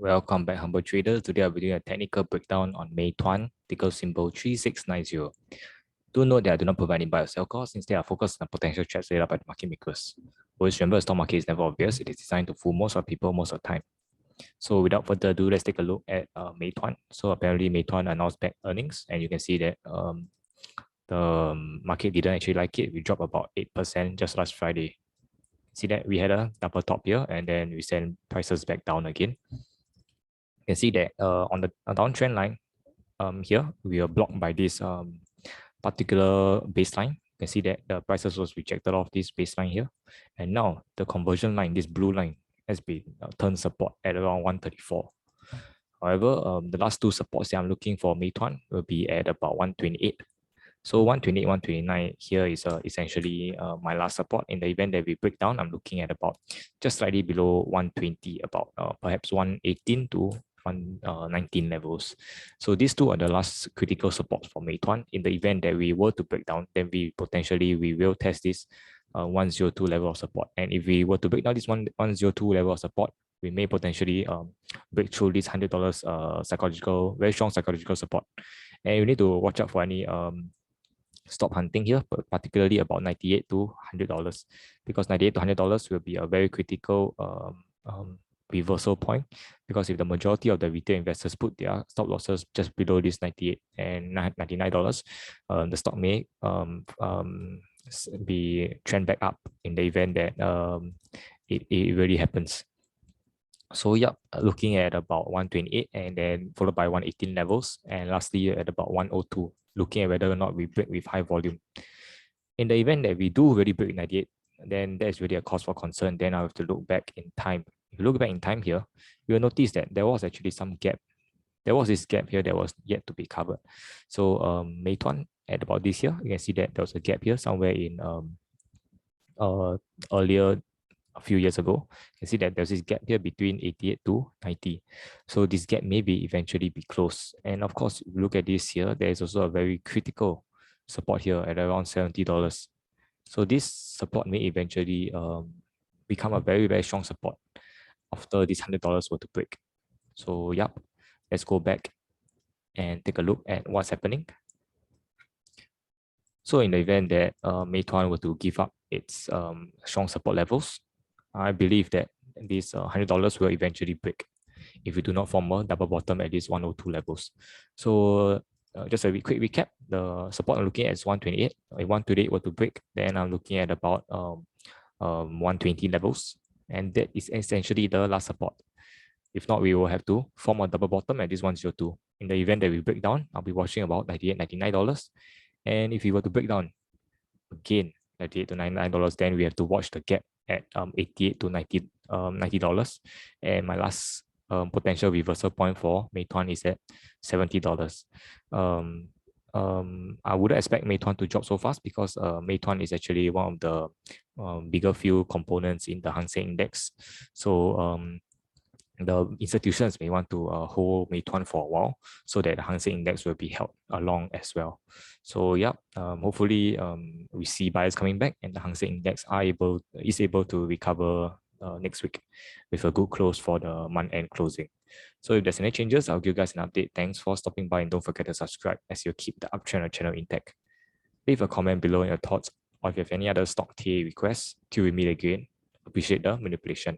Welcome back, humble trader. Today I'll be doing a technical breakdown on Meituan, ticker symbol 3690. Do note that I do not provide any buy or sell calls. Instead, I focus on the potential trades laid out by the market makers. Always remember, the stock market is never obvious. It is designed to fool most of people most of the time. So without further ado, let's take a look at Meituan. So apparently Meituan announced back earnings, and you can see that the market didn't actually like it. We dropped about 8% just last Friday. See that we had a double top here, and then we sent prices back down again. You can see that on the downtrend line here, we are blocked by this particular baseline. You can see that the prices was rejected off this baseline here. And now the conversion line, this blue line, has been turned support at around 134. However, the last two supports that I'm looking for Meituan will be at about 128. So 128, 129 here is essentially my last support. In the event that we break down, I'm looking at about just slightly below 120, about perhaps 118 to 119 levels. So these two are the last critical supports for Meituan. In the event that we were to break down, then we will test this 102 level of support. And if we were to break down this 102 level of support, we may potentially break through this $100 very strong psychological support. And you need to watch out for any stop hunting here, but particularly about $98 to $100, because $98 to $100 will be a very critical reversal point, because if the majority of the retail investors put their stop losses just below this 98 and $99, the stock may be trend back up in the event that it really happens. So yeah, looking at about 128 and then followed by 118 levels, and lastly at about 102, looking at whether or not we break with high volume. In the event that we do really break 98, then there's really a cause for concern. Then I have to look back in time. If you look back in time here, you will notice that there was actually some gap. There was this gap here that was yet to be covered. So Meituan at about this year, you can see that there was a gap here somewhere in earlier a few years ago. You can see that there's this gap here between 88 to 90. So this gap may be eventually be closed. And of course, if you look at this here, there is also a very critical support here at around $70. So this support may eventually become a very, very strong support after this $100 were to break. So yep, let's go back and take a look at what's happening. So in the event that Meituan were to give up its strong support levels, I believe that this $100 will eventually break if we do not form a double bottom at these 102 levels. So just a quick recap, the support I'm looking at is 128. If 128 were to break, then I'm looking at about 120 levels. And that is essentially the last support. If not, we will have to form a double bottom at this 102. In the event that we break down, I'll be watching about $98, $99. And if we were to break down again, $98 to $99, then we have to watch the gap at $88 to $90. And my last potential reversal point for Meituan is at $70. I wouldn't expect Meituan to drop so fast, because Meituan is actually one of the bigger few components in the Hang Seng Index. So the institutions may want to hold Meituan for a while, so that the Hang Seng Index will be held along as well. So yeah, hopefully we see buyers coming back, and the Hang Seng Index is able to recover next week with a good close for the month-end closing. So if there's any changes, I'll give you guys an update. Thanks for stopping by, and don't forget to subscribe as you keep the uptrend channel intact. Leave a comment below on your thoughts, or if you have any other stock TA requests, till we meet again. Appreciate the manipulation.